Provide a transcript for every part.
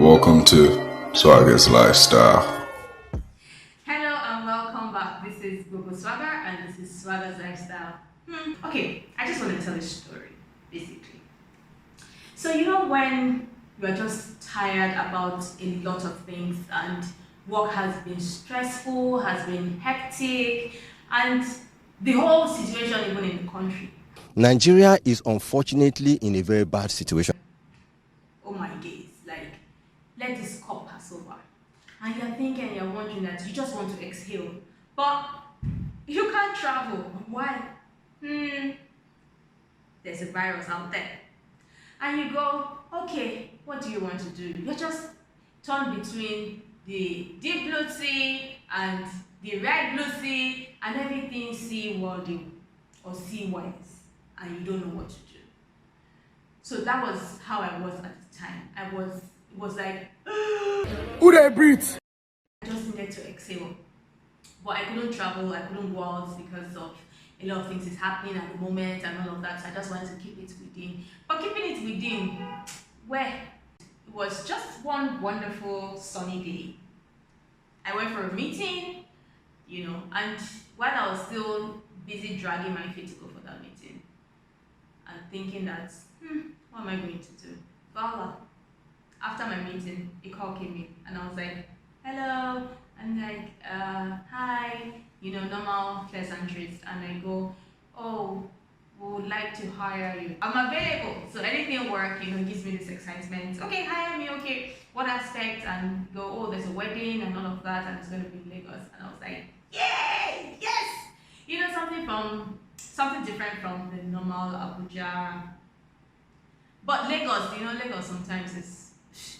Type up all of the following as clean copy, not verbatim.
Welcome to Swagger's Lifestyle. Hello and welcome back. This is Gbogbo Swagger and this is Swagger's Lifestyle. Okay, I just want to tell a story, basically. So you know when you are just tired about a lot of things and work has been stressful, has been hectic, and the whole situation even in the country. Nigeria is unfortunately in a very bad situation. Oh my days, like, let this cup pass over. And you're thinking, you're wondering that you just want to exhale. But you can't travel. Why? There's a virus out there. And you go, okay, what do you want to do? You're just torn between the deep blue sea and the red blue sea and everything sea-worthy or sea-wise. And you don't know what to do. So that was how I was at the time. It was like, who they breathe? I just needed to exhale. But I couldn't travel, I couldn't go out because of a lot of things is happening at the moment and all of that. So I just wanted to keep it within. But keeping it within, where? It was just one wonderful sunny day. I went for a meeting, and while I was still busy dragging my feet to go for that meeting and thinking that, what am I going to do? Voila. After my meeting, a call came in and I was like, hello, and like, hi, normal pleasantries, and I go, oh, we would like to hire you. I'm available, so anything work, gives me this excitement. Okay, hire me, okay, what aspect? And go, oh, there's a wedding and all of that, and it's going to be in Lagos. And I was like, yay, yes! Something different from the normal Abuja. But Lagos, Lagos sometimes is,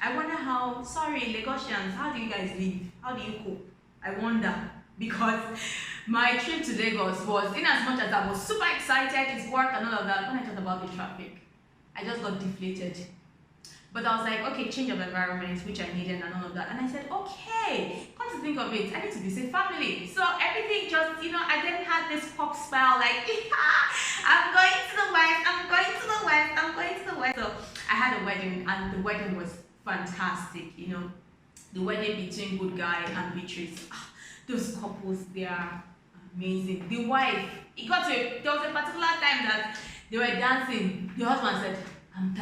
I wonder Lagosians, how do you guys live? How do you cope? I wonder, because my trip to Lagos was, in as much as I was super excited, it's work and all of that, when I thought about the traffic, I just got deflated. But I was like, okay, change of environment, which I needed and all of that. And I said, okay, come to think of it, I need to visit family. So everything just, I then had this pop spell, like, I'm going to the west, I'm going to the west, I'm going to the west. So I had a wedding, and the wedding was fantastic, the wedding between Good Guy and Beatrice. Those couples, they are amazing. The wife, there was a particular time that they were dancing. The husband said, I'm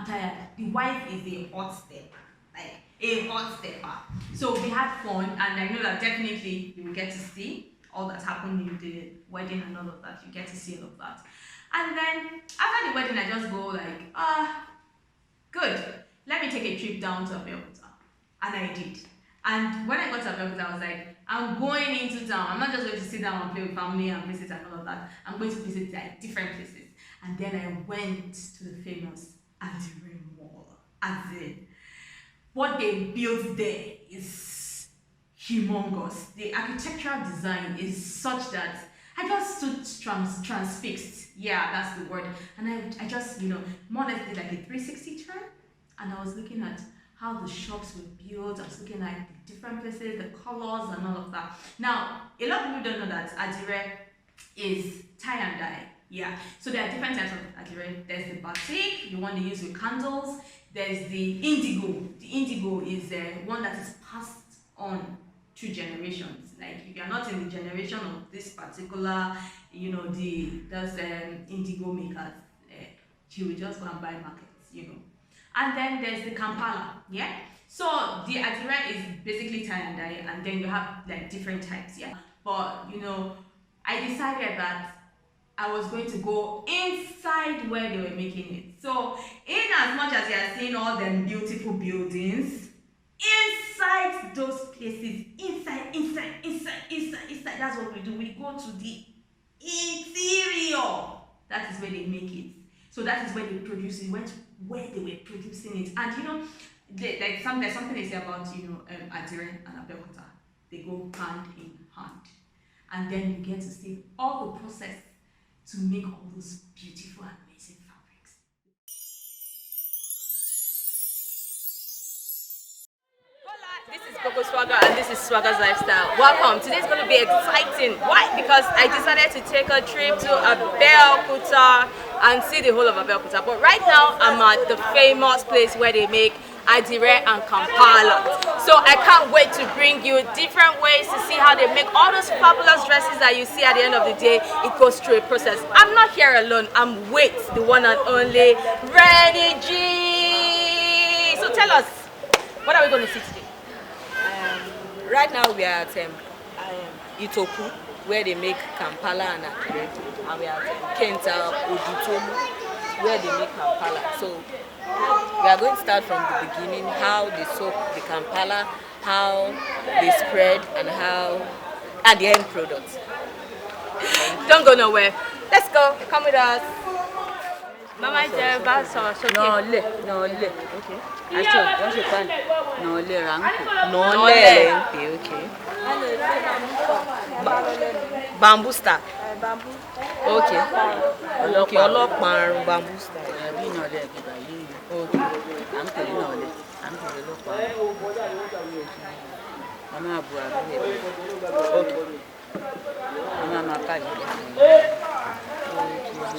tired. The wife is a hot stepper, like a hot stepper. So we had fun, and I know that definitely you will get to see all that happened in the wedding and all of that. You get to see all of that. And then after the wedding, I just go like, good. Let me take a trip down to Abeokuta. And I did. And when I got to Abeokuta, I was like, I'm going into town. I'm not just going to sit down and play with family and visit and all of that. I'm going to visit like different places. And then I went to the famous Adire Mall. As in, what they built there is humongous. The architectural design is such that I just stood transfixed. Yeah, that's the word. And I just, more or less did like a 360 turn. And I was looking at how the shops were built. I was looking at the different places, the colors and all of that. Now, a lot of people don't know that Adire is tie and dye. Yeah, so there are different types of Adire. There's the batik, the one they use with candles. There's the indigo. The indigo is one that is passed on through generations. Like if you're not in the generation of this particular, those indigo makers, you will just go and buy markets, And then there's the Kampala, yeah? So the Adire is basically tie and dye, and then you have like different types, yeah? But, I decided that I was going to go inside where they were making it. So, in as much as you are seeing all them beautiful buildings, inside those places, inside, that's what we do. We go to the interior. That is where they make it. So that is where they produce it, where they were producing it. And there's something they say about, Adire and abeokuta. They go hand in hand. And then you get to see all the process to make all those beautiful and amazing fabrics. Hola, this is Gbogbo Swagger and this is Swagger's Lifestyle. Welcome. Today's going to be exciting. Why? Because I decided to take a trip to Abeokuta and see the whole of Abeokuta. But right now, I'm at the famous place where they make Adire and Kampala. So I can't wait to bring you different ways to see how they make all those fabulous dresses that you see at the end of the day. It goes through a process. I'm not here alone. I'm with the one and only Renny G. So tell us, what are we going to see today? Right now we are at Itoku, where they make Kampala and Adire, and we are at Kenta Odutomu, where they make Kampala. So we are going to start from the beginning, how they soak the Kampala, how they spread, and the end product. Don't go nowhere. Let's go. Come with us. Mama Jeba so Okay. Okay. Bamboo star. Okay. Okay, bamboo star.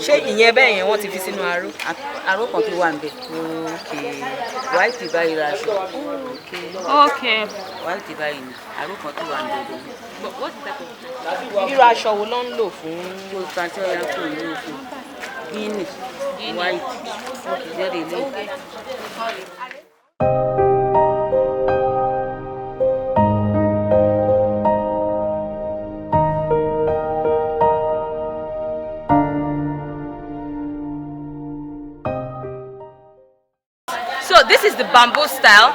Ṣé ìyẹn bẹ́ẹ̀ yẹn wọ́n ti fi sínú aró? Aró kan tó wà níbẹ̀. Okay. White báyìí ra aṣọ. Okay. White báyìí ni aró kan tó wà níbẹ̀. What is that? Irú aṣọ wo ló ń lò fún yorùbá tí wọ́n yà kúrò ní òkú? Guinea. White. Okay, there they live. So this is the bamboo style,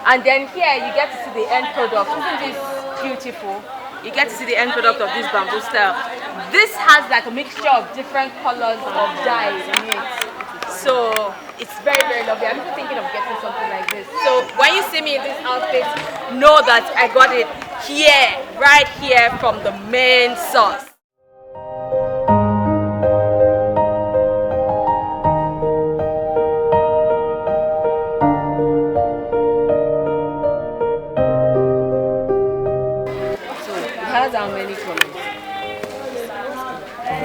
and then here you get to see the end product. Isn't this beautiful? You get to see the end product of this bamboo style. This has like a mixture of different colors of dyes in it. So it's very, very lovely. I'm even thinking of getting something like this. So when you see me in this outfit, know that I got it here, right here from the main source. How many colors?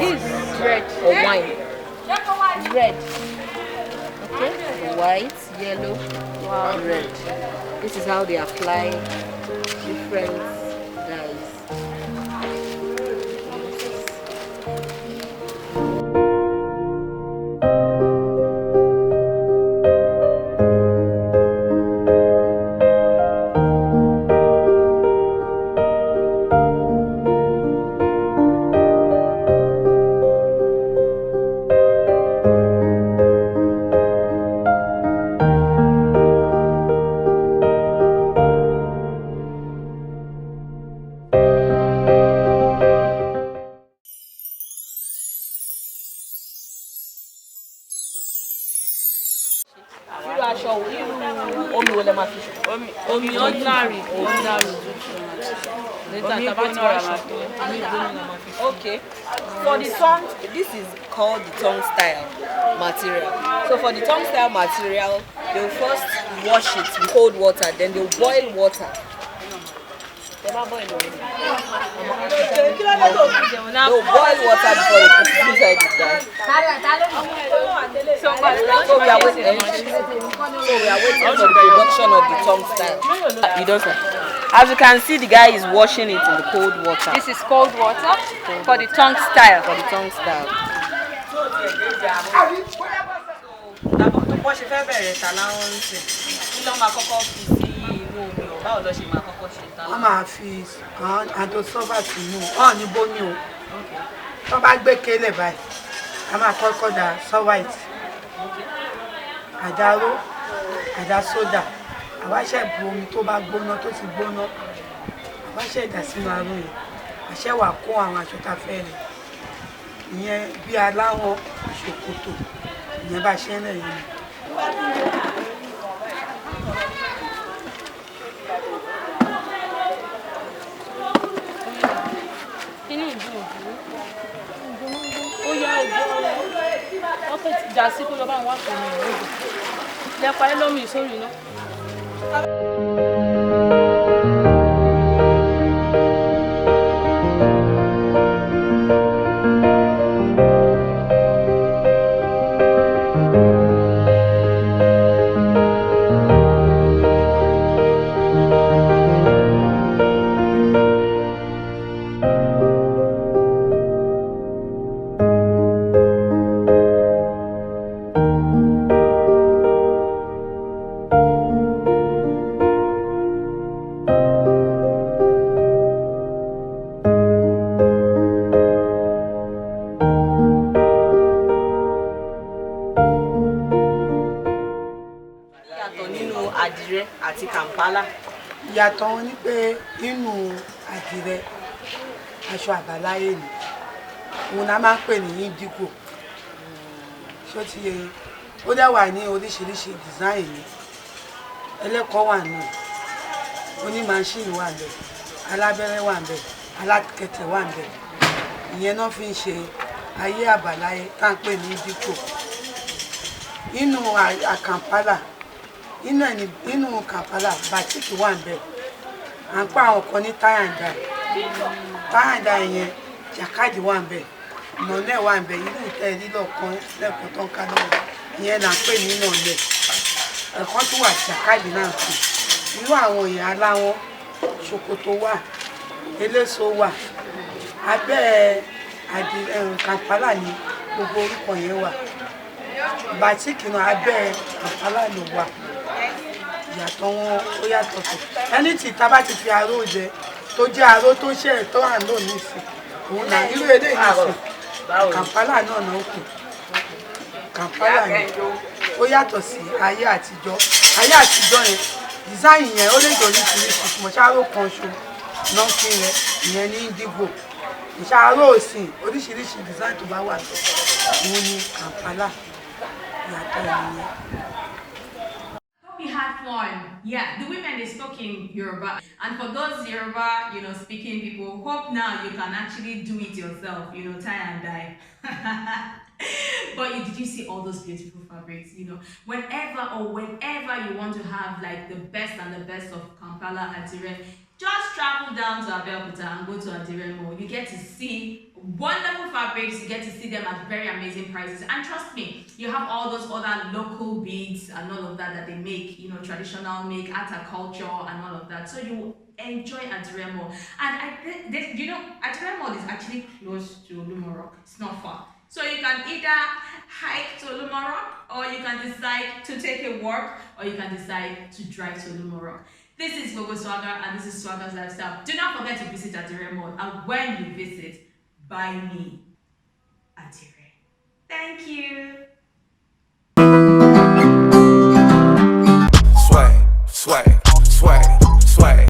This is red Or wine? red. Okay. White, yellow, red. This is how they apply different dyes. Omi ordinary. Okay. For the tongue, this is called the tongue style material. So for the tongue style material, they'll first wash it with cold water, then they'll boil water. They'll boil water before they put it inside the dye. So we are waiting for the production of the tongue style. You don't say. As you can see, the guy is washing it in the cold water. This is cold water for the tongue style. For the tongue style. wọ́n máa fi àdó sọ́fà sínú ọ̀ ní bómi o tó bá gbé kélé báyìí a máa kọ́kọ́ da sọ́wáìtì àdáró àdá sódà àwáṣẹ bu omi tó bá gbóná tó ti gbóná àwáṣẹ ìdá sínú aró yẹn àṣẹ wà kó àwọn aṣọ tá fẹ́ rẹ̀ ìyẹn bí aláwọ̀ ṣòkòtò ìyẹn bá ṣẹ́ náà yẹn. Jà sí kó lọ bá wọn wá pẹ̀lú ìwé lẹ́pa ẹ lómi ìsórí náà. Adire àti Kampala. Ìyàtọ̀ wọn ni pé nínú àdìrẹ aṣọ àbáláyé ni òun náà máa ń pè ní indigo ṣó ti yẹ ó dẹ̀ wà ní oríṣiríṣi design ni ẹlẹ́kọ̀ọ́ wà nù oní machine wà ńbẹ̀ alábẹ́rẹ́ wà ńbẹ̀ alákẹ̀tẹ̀ wà ńbẹ̀ ìyẹn náà fi ń ṣe ayé àbáláyé tá à ń pè ní indigo nínú Kampala nínú Kampala batik wà ńbẹ̀ à ń pa àwọn kan ní táyàndà yẹn jàkadì wà ńbẹ̀ ìnọ̀lẹ́ wà ńbẹ̀ irú ìtẹ́ lílọ̀ kan lẹ́kọ̀ọ́ tó ń ká lọ́wọ́ ìyẹn là ń pè ní ìnọ̀lẹ́ ẹ̀kọ́ tó wà jàkadì náà kù irú àwọn èèyàn aláwọ̀ ṣòkòtò wà eléso wà abẹ́ Kampala ní gbogbo orúkọ yẹn wà bàtíkì náà abẹ́ Kampala ló wà ìyàtọ̀ wọn ó yàtọ̀ tó ẹni tí tá bá ti fi aró jẹ tó jẹ́ aró tó ṣe tó à ń lò nísìn òun náà irú èdè nísìn Kampala náà náà kù Kampala ni ó yàtọ̀ sí ayé àtijọ́ yẹn design yẹn ó lè jọ oríṣiríṣi ṣùgbọ́n ṣáró kan ṣo náà fi rẹ ìyẹn ní indigo ìṣàró òsìn oríṣiríṣi design tó bá wà òun ní Kampala ìyàtọ̀ ìyẹn. We had fun. Yeah, the women they spoke in Yoruba, and for those Yoruba, speaking people, hope now you can actually do it yourself. Tie and dye. But did you see all those beautiful fabrics? Whenever you want to have like the best of Kampala Adire, just travel down to Abeokuta and go to Adire Mall. You get to see wonderful fabrics, you get to see them at very amazing prices, and trust me, you have all those other local beads and all of that they make, traditional make, culture and all of that, so you enjoy Adire Mall. And I think Adire Mall is actually close to Olumorok. It's not far, so you can either hike to Olumorok, or you can decide to take a walk, or you can decide to drive to Olumorok. This is Gbogbo Swagger, and this is Swagger's Lifestyle. Do not forget to visit Adire Mall, and when you visit, buy me Adire. Thank you.